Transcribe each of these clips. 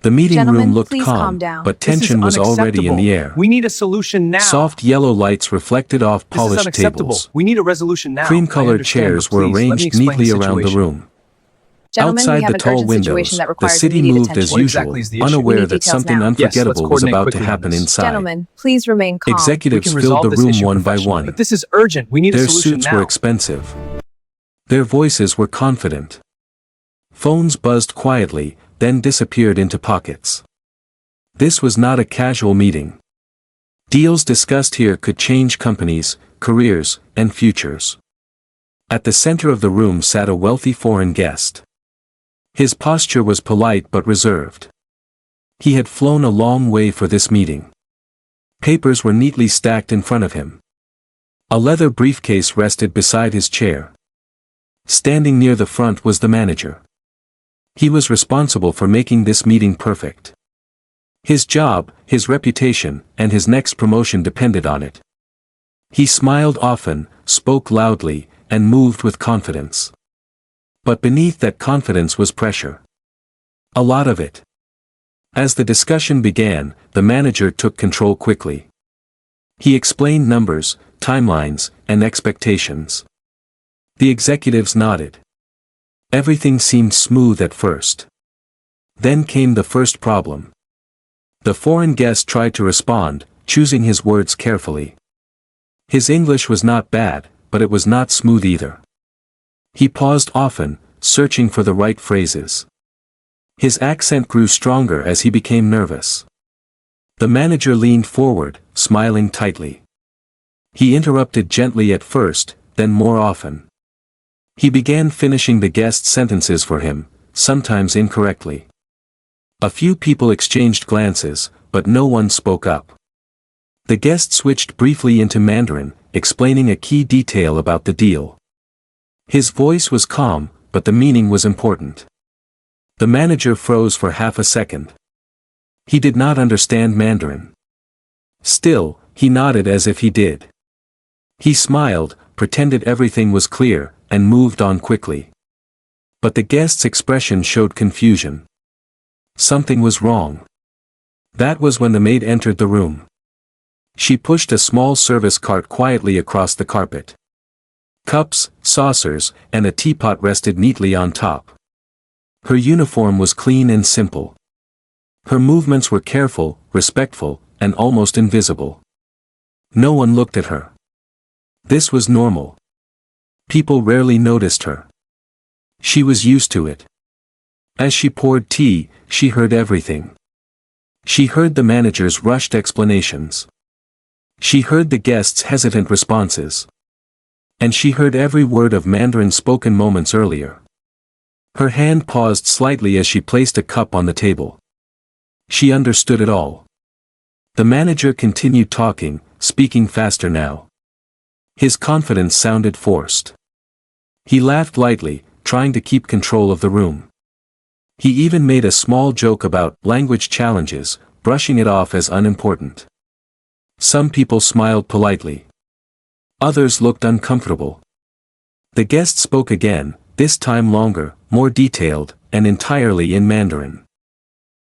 The meeting room Gentlemen, looked please calm, calm down. but This is tension was already in the unacceptable. air. We need a solution now. Soft yellow lights reflected off This is polished unacceptable. tables. We need a resolution now. I Cream-colored understand, chairs but were please, let me arranged explain neatly the around the situation. room. Gentlemen, we Outside have the an tall urgent windows, situation that the requires city immediate moved as attention. What usual, exactly is the issue? unaware We need that details something now. unforgettable was coordinate about to quickly on happen this. inside. Gentlemen, please remain calm. We Executives can filled resolve the this room issue one by professionally, one. but this is urgent. We need a Their solution suits now. were expensive. Their voices were confident. Phones buzzed quietly, then disappeared into pockets. This was not a casual meeting. Deals discussed here could change companies, careers, and futures. At the center of the room sat a wealthy foreign guest. His posture was polite but reserved. He had flown a long way for this meeting. Papers were neatly stacked in front of him. A leather briefcase rested beside his chair. Standing near the front was the manager. He was responsible for making this meeting perfect. His job, his reputation, and his next promotion depended on it. He smiled often, spoke loudly, and moved with confidence. But beneath that confidence was pressure. A lot of it. As the discussion began, the manager took control quickly. He explained numbers, timelines, and expectations. The executives nodded. Everything seemed smooth at first. Then came the first problem. The foreign guest tried to respond, choosing his words carefully. His English was not bad, but it was not smooth either. He paused often, searching for the right phrases. His accent grew stronger as he became nervous. The manager leaned forward, smiling tightly. He interrupted gently at first, then more often. He began finishing the guest's sentences for him, sometimes incorrectly. A few people exchanged glances, but no one spoke up. The guest switched briefly into Mandarin, explaining a key detail about the deal. His voice was calm, but the meaning was important. The manager froze for half a second. He did not understand Mandarin. Still, he nodded as if he did. He smiled, pretended everything was clear, and moved on quickly. But the guest's expression showed confusion. Something was wrong. That was when the maid entered the room. She pushed a small service cart quietly across the carpet. Cups, saucers, and a teapot rested neatly on top. Her uniform was clean and simple. Her movements were careful, respectful, and almost invisible. No one looked at her. This was normal. People rarely noticed her. She was used to it. As she poured tea, she heard everything. She heard the manager's rushed explanations. She heard the guests' hesitant responses. And she heard every word of Mandarin spoken moments earlier. Her hand paused slightly as she placed a cup on the table. She understood it all. The manager continued talking, speaking faster now. His confidence sounded forced. He laughed lightly, trying to keep control of the room. He even made a small joke about language challenges, brushing it off as unimportant. Some people smiled politely. Others looked uncomfortable. The guest spoke again, this time longer, more detailed, and entirely in Mandarin.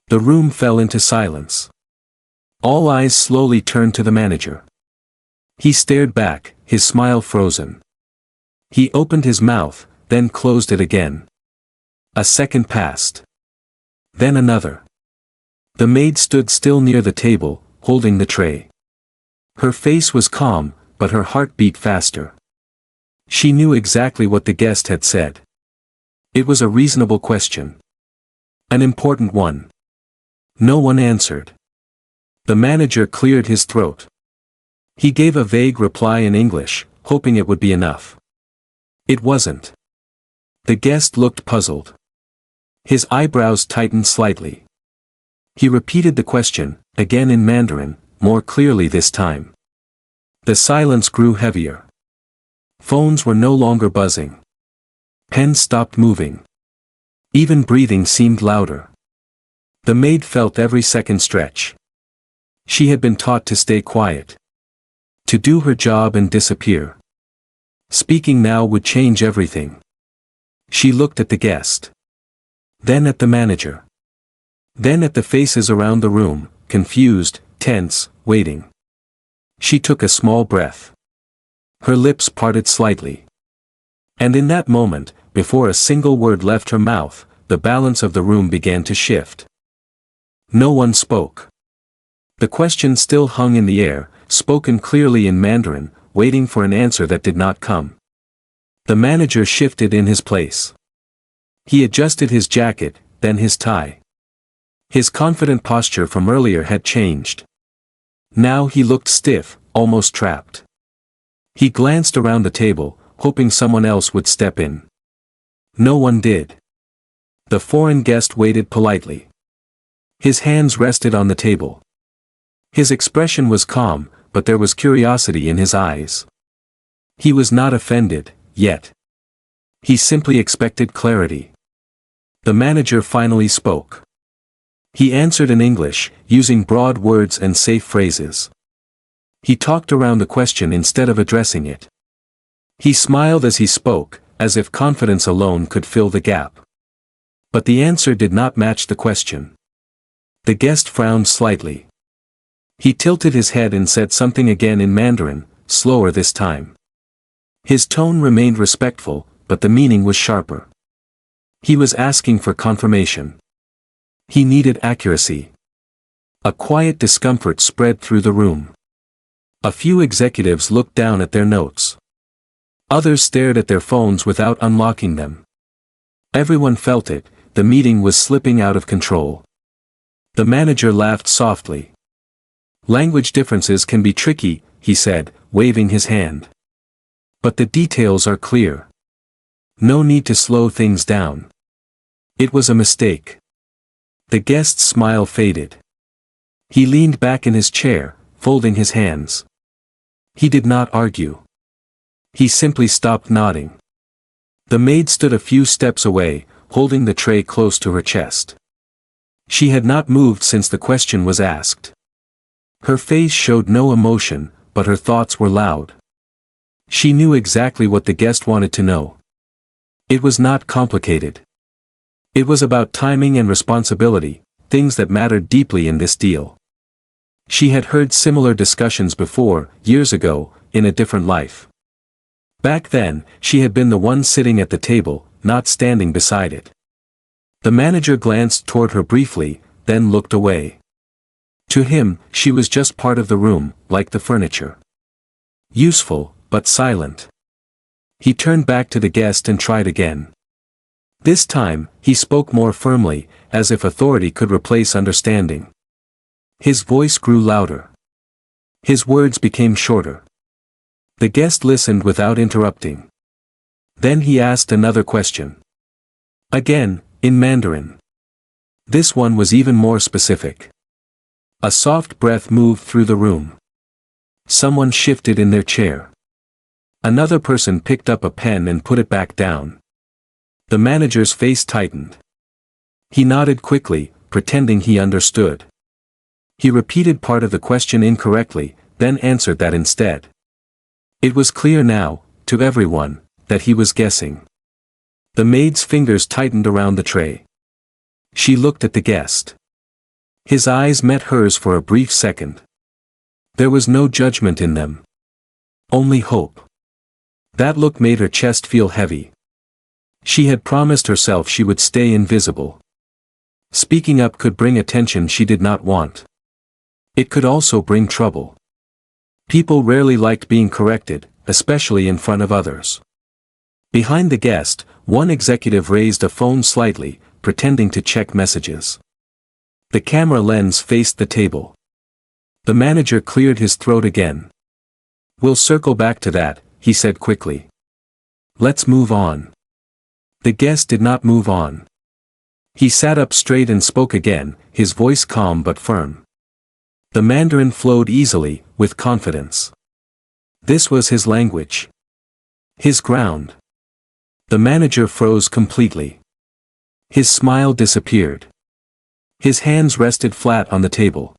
The room fell into silence. All eyes slowly turned to the manager. He stared back, his smile frozen. He opened his mouth, then closed it again. A second passed. Then another. The maid stood still near the table, holding the tray. Her face was calm, but her heart beat faster. She knew exactly what the guest had said. It was a reasonable question. An important one. No one answered. The manager cleared his throat. He gave a vague reply in English, hoping it would be enough. It wasn't. The guest looked puzzled. His eyebrows tightened slightly. He repeated the question, again in Mandarin, more clearly this time. The silence grew heavier. Phones were no longer buzzing. Pens stopped moving. Even breathing seemed louder. The maid felt every second stretch. She had been taught to stay quiet. To do her job and disappear. Speaking now would change everything. She looked at the guest. Then at the manager. Then at the faces around the room, confused, tense, waiting. She took a small breath. Her lips parted slightly. And in that moment, before a single word left her mouth, the balance of the room began to shift. No one spoke. The question still hung in the air, spoken clearly in Mandarin, waiting for an answer that did not come. The manager shifted in his place. He adjusted his jacket, then his tie. His confident posture from earlier had changed. Now he looked stiff, almost trapped. He glanced around the table, hoping someone else would step in. No one did. The foreign guest waited politely. His hands rested on the table. His expression was calm, but there was curiosity in his eyes. He was not offended, yet. He simply expected clarity. The manager finally spoke. He answered in English, using broad words and safe phrases. He talked around the question instead of addressing it. He smiled as he spoke, as if confidence alone could fill the gap. But the answer did not match the question. The guest frowned slightly. He tilted his head and said something again in Mandarin, slower this time. His tone remained respectful, but the meaning was sharper. He was asking for confirmation. He needed accuracy. A quiet discomfort spread through the room. A few executives looked down at their notes. Others stared at their phones without unlocking them. Everyone felt it, the meeting was slipping out of control. The manager laughed softly. Language differences can be tricky, he said, waving his hand. But the details are clear. No need to slow things down. It was a mistake. The guest's smile faded. He leaned back in his chair, folding his hands. He did not argue. He simply stopped nodding. The maid stood a few steps away, holding the tray close to her chest. She had not moved since the question was asked. Her face showed no emotion, but her thoughts were loud. She knew exactly what the guest wanted to know. It was not complicated. It was about timing and responsibility, things that mattered deeply in this deal. She had heard similar discussions before, years ago, in a different life. Back then, she had been the one sitting at the table, not standing beside it. The manager glanced toward her briefly, then looked away. To him, she was just part of the room, like the furniture. Useful, but silent. He turned back to the guest and tried again. This time, he spoke more firmly, as if authority could replace understanding. His voice grew louder. His words became shorter. The guest listened without interrupting. Then he asked another question. Again, in Mandarin. This one was even more specific. A soft breath moved through the room. Someone shifted in their chair. Another person picked up a pen and put it back down. The manager's face tightened. He nodded quickly, pretending he understood. He repeated part of the question incorrectly, then answered that instead. It was clear now, to everyone, that he was guessing. The maid's fingers tightened around the tray. She looked at the guest. His eyes met hers for a brief second. There was no judgment in them. Only hope. That look made her chest feel heavy. She had promised herself she would stay invisible. Speaking up could bring attention she did not want. It could also bring trouble. People rarely liked being corrected, especially in front of others. Behind the guest, one executive raised a phone slightly, pretending to check messages. The camera lens faced the table. The manager cleared his throat again. "We'll circle back to that," he said quickly. "Let's move on." The guest did not move on. He sat up straight and spoke again, his voice calm but firm. The Mandarin flowed easily, with confidence. This was his language. His ground. The manager froze completely. His smile disappeared. His hands rested flat on the table.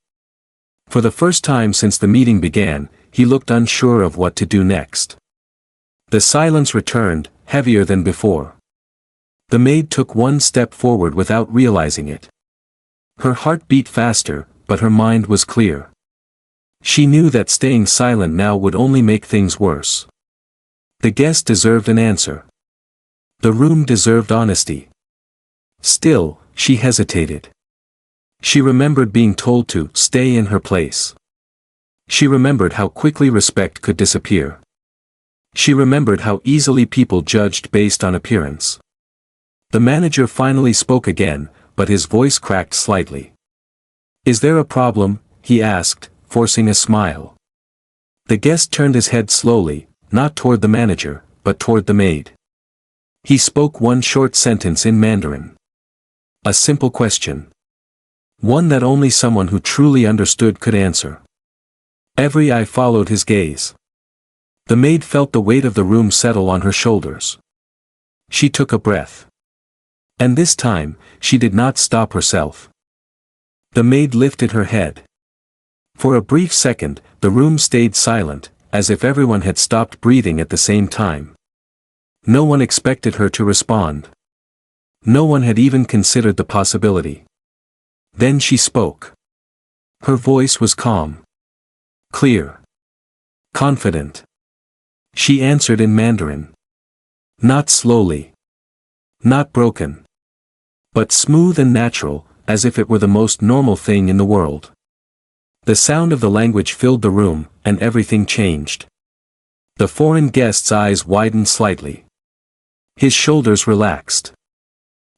For the first time since the meeting began, he looked unsure of what to do next. The silence returned, heavier than before. The maid took one step forward without realizing it. Her heart beat faster, but her mind was clear. She knew that staying silent now would only make things worse. The guest deserved an answer. The room deserved honesty. Still, she hesitated. She remembered being told to stay in her place. She remembered how quickly respect could disappear. She remembered how easily people judged based on appearance. The manager finally spoke again, but his voice cracked slightly. "Is there a problem?" he asked, forcing a smile. The guest turned his head slowly, not toward the manager, but toward the maid. He spoke one short sentence in Mandarin. A simple question. One that only someone who truly understood could answer. Every eye followed his gaze. The maid felt the weight of the room settle on her shoulders. She took a breath. And this time, she did not stop herself. The maid lifted her head. For a brief second, the room stayed silent, as if everyone had stopped breathing at the same time. No one expected her to respond. No one had even considered the possibility. Then she spoke. Her voice was calm. Clear. Confident. She answered in Mandarin. Not slowly. Not broken. But smooth and natural, as if it were the most normal thing in the world. The sound of the language filled the room, and everything changed. The foreign guest's eyes widened slightly. His shoulders relaxed.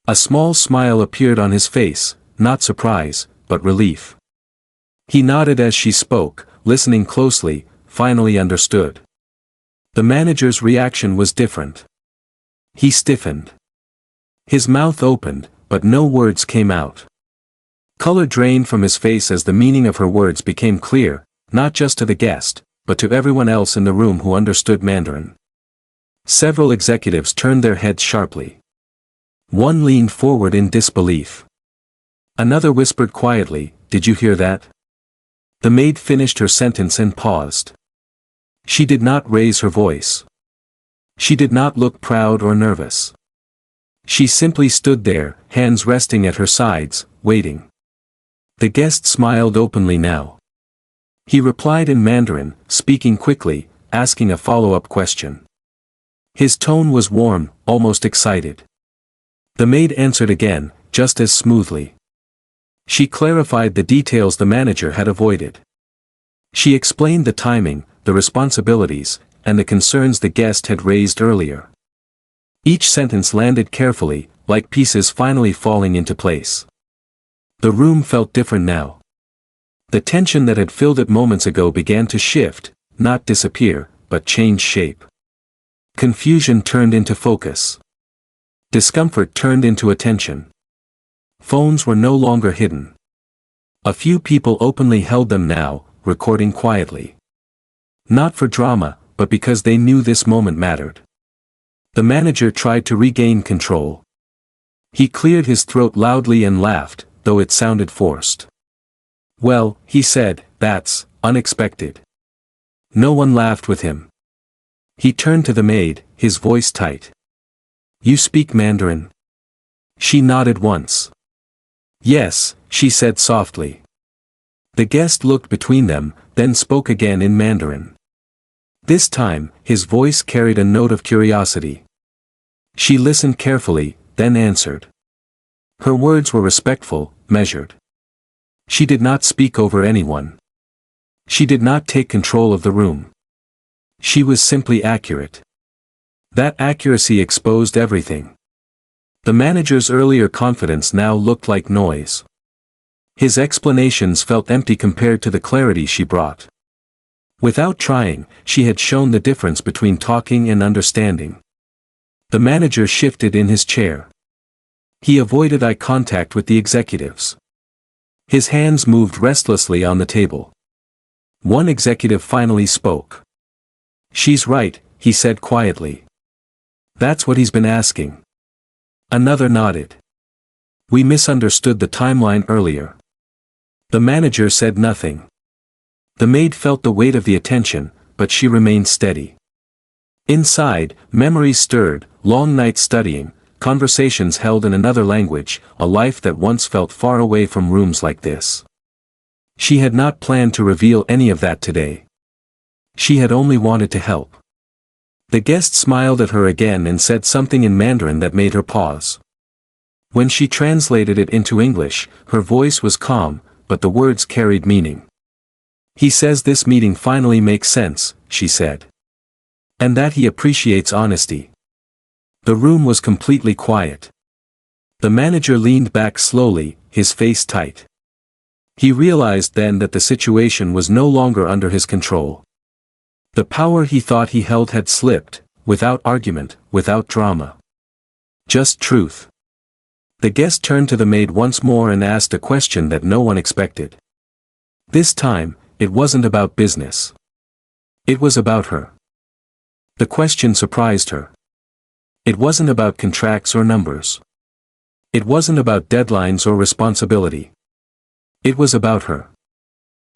A small smile appeared on his face, not surprise, but relief. He nodded as she spoke, listening closely, finally understood. The manager's reaction was different. He stiffened. His mouth opened, but no words came out. Color drained from his face as the meaning of her words became clear, not just to the guest, but to everyone else in the room who understood Mandarin. Several executives turned their heads sharply. One leaned forward in disbelief. Another whispered quietly, "Did you hear that?" The maid finished her sentence and paused. She did not raise her voice. She did not look proud or nervous. She simply stood there, hands resting at her sides, waiting. The guest smiled openly now. He replied in Mandarin, speaking quickly, asking a follow-up question. His tone was warm, almost excited. The maid answered again, just as smoothly. She clarified the details the manager had avoided. She explained the timing, the responsibilities, and the concerns the guest had raised earlier. Each sentence landed carefully, like pieces finally falling into place. The room felt different now. The tension that had filled it moments ago began to shift, not disappear, but change shape. Confusion turned into focus. Discomfort turned into attention. Phones were no longer hidden. A few people openly held them now, recording quietly. Not for drama, but because they knew this moment mattered. The manager tried to regain control. He cleared his throat loudly and laughed, though it sounded forced. "Well," he said, "that's unexpected." No one laughed with him. He turned to the maid, his voice tight. "You speak Mandarin?" She nodded once. "Yes," she said softly. The guest looked between them, then spoke again in Mandarin. This time, his voice carried a note of curiosity. She listened carefully, then answered. Her words were respectful, measured. She did not speak over anyone. She did not take control of the room. She was simply accurate. That accuracy exposed everything. The manager's earlier confidence now looked like noise. His explanations felt empty compared to the clarity she brought. Without trying, she had shown the difference between talking and understanding. The manager shifted in his chair. He avoided eye contact with the executives. His hands moved restlessly on the table. One executive finally spoke. "She's right," he said quietly. "That's what he's been asking." Another nodded. "We misunderstood the timeline earlier." The manager said nothing. The maid felt the weight of the attention, but she remained steady. Inside, memories stirred, long nights studying, conversations held in another language, a life that once felt far away from rooms like this. She had not planned to reveal any of that today. She had only wanted to help. The guest smiled at her again and said something in Mandarin that made her pause. When she translated it into English, her voice was calm, but the words carried meaning. He says this meeting finally makes sense, she said. And that he appreciates honesty. The room was completely quiet. The manager leaned back slowly, his face tight. He realized then that the situation was no longer under his control. The power he thought he held had slipped, without argument, without drama. Just truth. The guest turned to the maid once more and asked a question that no one expected. This time, it wasn't about business. It was about her. The question surprised her. It wasn't about contracts or numbers. It wasn't about deadlines or responsibility. It was about her.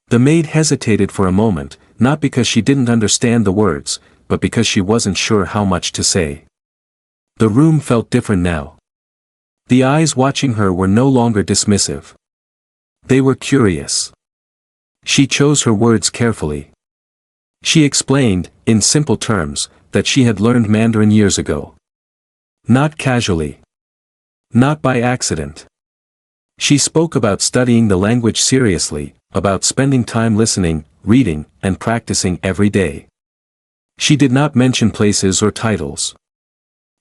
The maid hesitated for a moment, not because she didn't understand the words, but because she wasn't sure how much to say. The room felt different now. The eyes watching her were no longer dismissive. They were curious. She chose her words carefully. She explained, in simple terms, that she had learned Mandarin years ago. Not casually. Not by accident. She spoke about studying the language seriously, about spending time listening, reading, and practicing every day. She did not mention places or titles.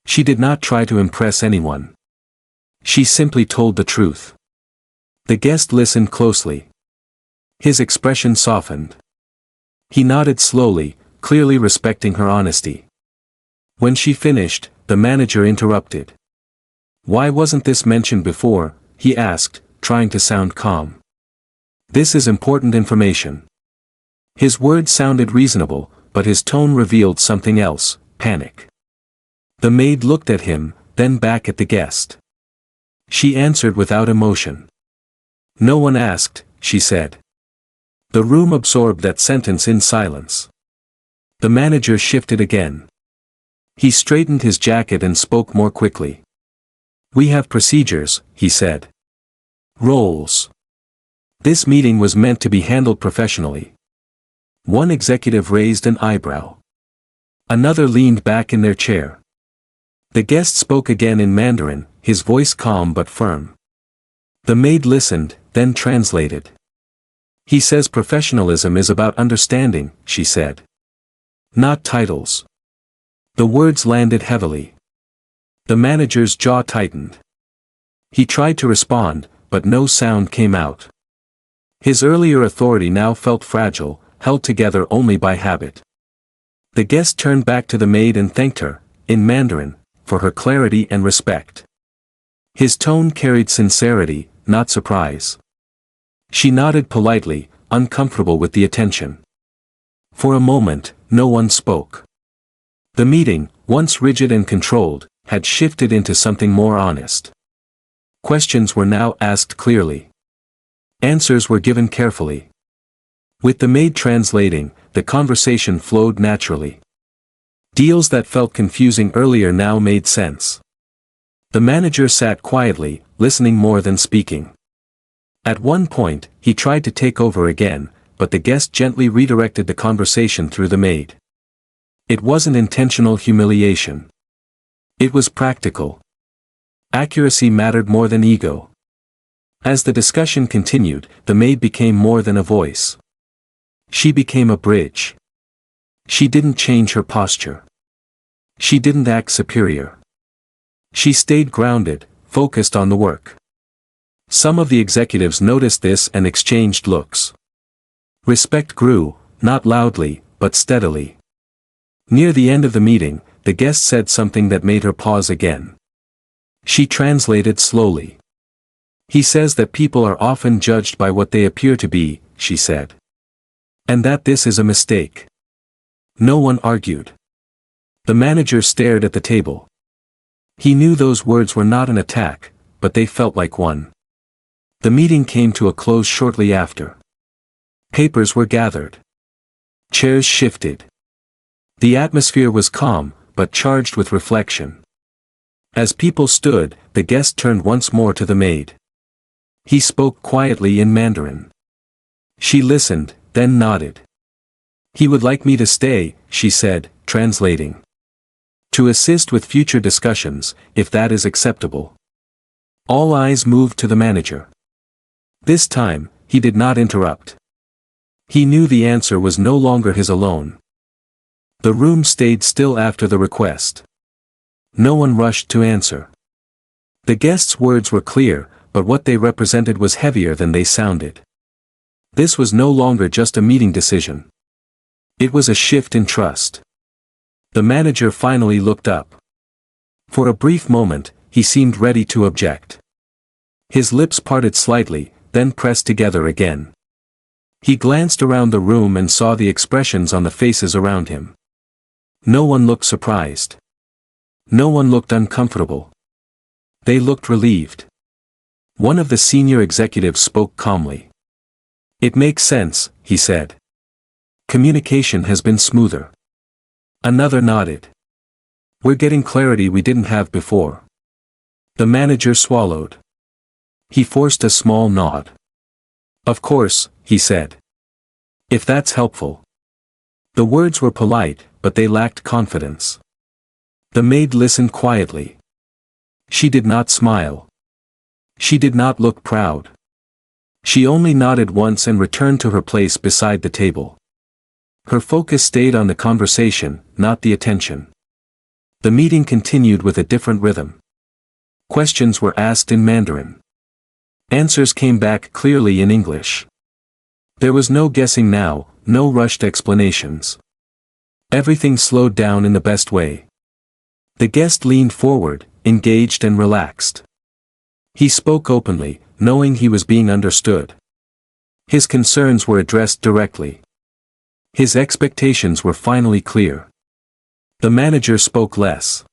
She did not try to impress anyone. She simply told the truth. The guest listened closely. His expression softened. He nodded slowly, clearly respecting her honesty. When she finished, the manager interrupted. "Why wasn't this mentioned before?" he asked, trying to sound calm. "This is important information." His words sounded reasonable, but his tone revealed something else, panic. The maid looked at him, then back at the guest. She answered without emotion. "No one asked," she said. The room absorbed that sentence in silence. The manager shifted again. He straightened his jacket and spoke more quickly. "We have procedures," he said. "Roles. This meeting was meant to be handled professionally." One executive raised an eyebrow. Another leaned back in their chair. The guest spoke again in Mandarin, his voice calm but firm. The maid listened, then translated. "He says professionalism is about understanding," she said. "Not titles." The words landed heavily. The manager's jaw tightened. He tried to respond, but no sound came out. His earlier authority now felt fragile, held together only by habit. The guest turned back to the maid and thanked her, in Mandarin, for her clarity and respect. His tone carried sincerity, not surprise. She nodded politely, uncomfortable with the attention. For a moment, no one spoke. The meeting, once rigid and controlled, had shifted into something more honest. Questions were now asked clearly. Answers were given carefully. With the maid translating, the conversation flowed naturally. Deals that felt confusing earlier now made sense. The manager sat quietly, listening more than speaking. At one point, he tried to take over again, but the guest gently redirected the conversation through the maid. It wasn't intentional humiliation. It was practical. Accuracy mattered more than ego. As the discussion continued, the maid became more than a voice. She became a bridge. She didn't change her posture. She didn't act superior. She stayed grounded, focused on the work. Some of the executives noticed this and exchanged looks. Respect grew, not loudly, but steadily. Near the end of the meeting, the guest said something that made her pause again. She translated slowly. "He says that people are often judged by what they appear to be," she said. "And that this is a mistake." No one argued. The manager stared at the table. He knew those words were not an attack, but they felt like one. The meeting came to a close shortly after. Papers were gathered. Chairs shifted. The atmosphere was calm, but charged with reflection. As people stood, the guest turned once more to the maid. He spoke quietly in Mandarin. She listened, then nodded. He would like me to stay, she said, translating. To assist with future discussions, if that is acceptable. All eyes moved to the manager. This time, he did not interrupt. He knew the answer was no longer his alone. The room stayed still after the request. No one rushed to answer. The guest's words were clear, but what they represented was heavier than they sounded. This was no longer just a meeting decision. It was a shift in trust. The manager finally looked up. For a brief moment, he seemed ready to object. His lips parted slightly, then pressed together again. He glanced around the room and saw the expressions on the faces around him. No one looked surprised. No one looked uncomfortable. They looked relieved. One of the senior executives spoke calmly. "It makes sense," he said. "Communication has been smoother." Another nodded. "We're getting clarity we didn't have before." The manager swallowed. He forced a small nod. "Of course," he said. "If that's helpful." The words were polite, but they lacked confidence. The maid listened quietly. She did not smile. She did not look proud. She only nodded once and returned to her place beside the table. Her focus stayed on the conversation, not the attention. The meeting continued with a different rhythm. Questions were asked in Mandarin. Answers came back clearly in English. There was no guessing now, no rushed explanations. Everything slowed down in the best way. The guest leaned forward, engaged and relaxed. He spoke openly, knowing he was being understood. His concerns were addressed directly. His expectations were finally clear. The manager spoke less.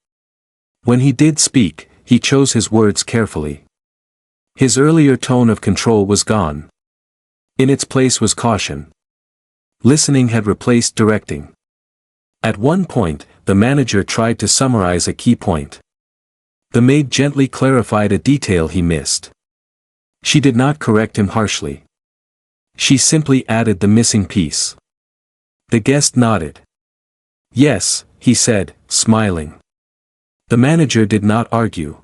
When he did speak, he chose his words carefully. His earlier tone of control was gone. In its place was caution. Listening had replaced directing. At one point, the manager tried to summarize a key point. The maid gently clarified a detail he missed. She did not correct him harshly. She simply added the missing piece. The guest nodded. "Yes," he said, smiling. The manager did not argue.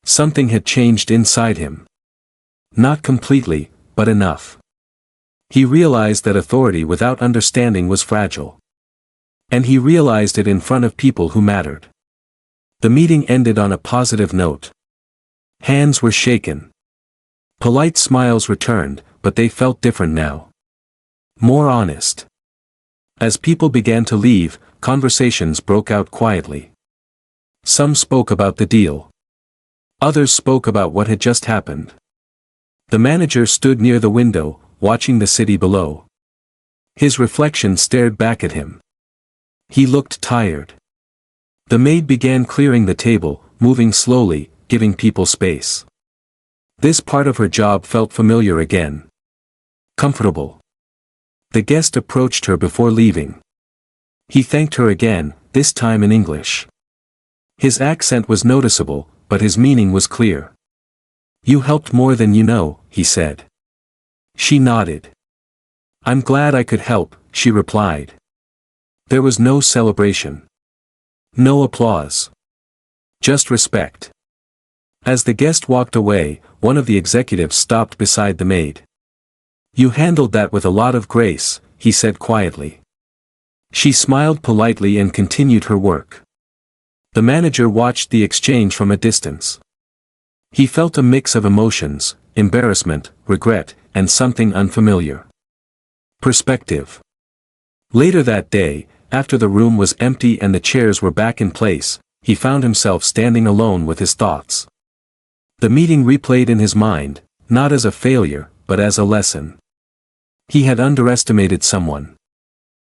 Something had changed inside him. Not completely, but enough. He realized that authority without understanding was fragile. And he realized it in front of people who mattered. The meeting ended on a positive note. Hands were shaken. Polite smiles returned, but they felt different now. More honest. As people began to leave, conversations broke out quietly. Some spoke about the deal. Others spoke about what had just happened. The manager stood near the window, watching the city below. His reflection stared back at him. He looked tired. The maid began clearing the table, moving slowly, giving people space. This part of her job felt familiar again. Comfortable. The guest approached her before leaving. He thanked her again, this time in English. His accent was noticeable, but his meaning was clear. "You helped more than you know," he said. She nodded. "I'm glad I could help," she replied. There was no celebration. No applause. Just respect. As the guest walked away, one of the executives stopped beside the maid. "You handled that with a lot of grace," he said quietly. She smiled politely and continued her work. The manager watched the exchange from a distance. He felt a mix of emotions, embarrassment, regret, and something unfamiliar. Perspective. Later that day, after the room was empty and the chairs were back in place, he found himself standing alone with his thoughts. The meeting replayed in his mind, not as a failure, but as a lesson. He had underestimated someone.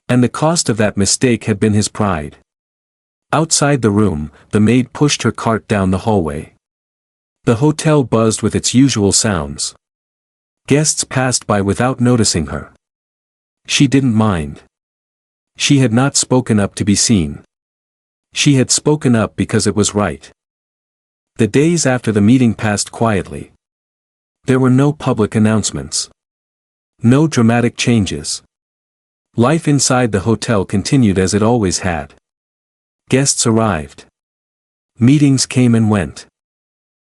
And the cost of that mistake had been his pride. Outside the room, the maid pushed her cart down the hallway. The hotel buzzed with its usual sounds. Guests passed by without noticing her. She didn't mind. She had not spoken up to be seen. She had spoken up because it was right. The days after the meeting passed quietly. There were no public announcements. No dramatic changes. Life inside the hotel continued as it always had. Guests arrived. Meetings came and went.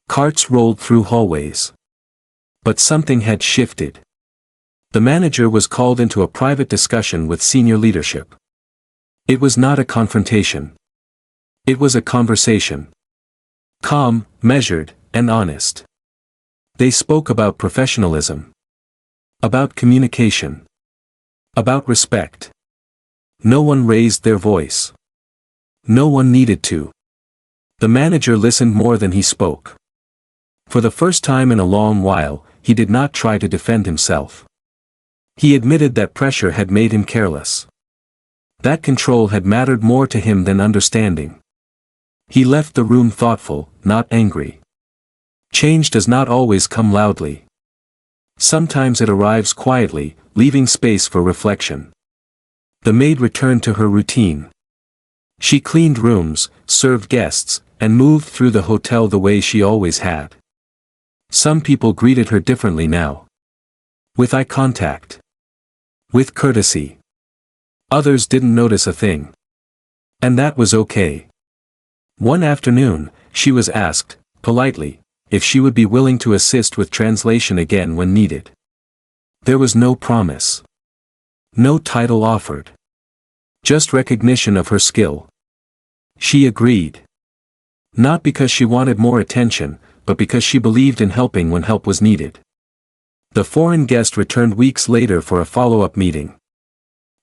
Carts rolled through hallways. But something had shifted. The manager was called into a private discussion with senior leadership. It was not a confrontation. It was a conversation. Calm, measured, and honest. They spoke about professionalism. About communication. About respect. No one raised their voice. No one needed to. The manager listened more than he spoke. For the first time in a long while, he did not try to defend himself. He admitted that pressure had made him careless. That control had mattered more to him than understanding. He left the room thoughtful, not angry. Change does not always come loudly. Sometimes it arrives quietly, leaving space for reflection. The maid returned to her routine. She cleaned rooms, served guests, and moved through the hotel the way she always had. Some people greeted her differently now. With eye contact. With courtesy. Others didn't notice a thing. And that was okay. One afternoon, she was asked, politely, if she would be willing to assist with translation again when needed. There was no promise. No title offered. Just recognition of her skill. She agreed. Not because she wanted more attention, but because she believed in helping when help was needed. The foreign guest returned weeks later for a follow-up meeting.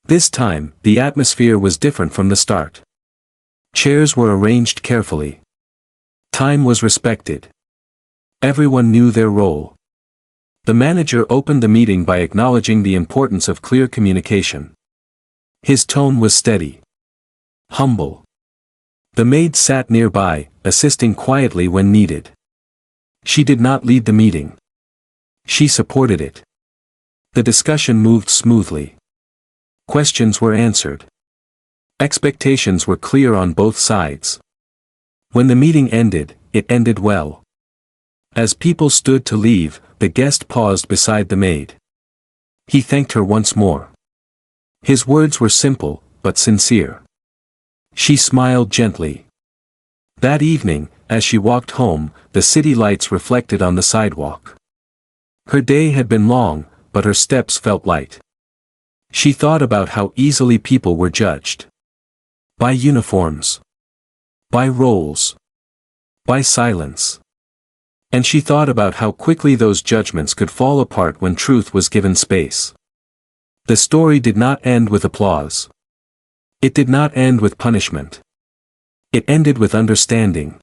This time, the atmosphere was different from the start. Chairs were arranged carefully. Time was respected. Everyone knew their role. The manager opened the meeting by acknowledging the importance of clear communication. His tone was steady. Humble. The maid sat nearby, assisting quietly when needed. She did not lead the meeting. She supported it. The discussion moved smoothly. Questions were answered. Expectations were clear on both sides. When the meeting ended, it ended well. As people stood to leave, the guest paused beside the maid. He thanked her once more. His words were simple, but sincere. She smiled gently. That evening, as she walked home, the city lights reflected on the sidewalk. Her day had been long, but her steps felt light. She thought about how easily people were judged. By uniforms. By roles. By silence. And she thought about how quickly those judgments could fall apart when truth was given space. The story did not end with applause. It did not end with punishment. It ended with understanding.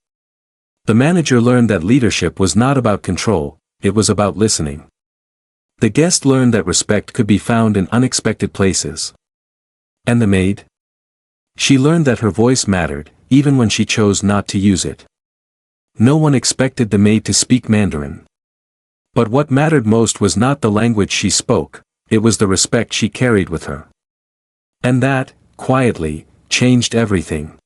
The manager learned that leadership was not about control, it was about listening. The guest learned that respect could be found in unexpected places. And the maid? She learned that her voice mattered, even when she chose not to use it. No one expected the maid to speak Mandarin. But what mattered most was not the language she spoke, it was the respect she carried with her. And that, quietly, changed everything.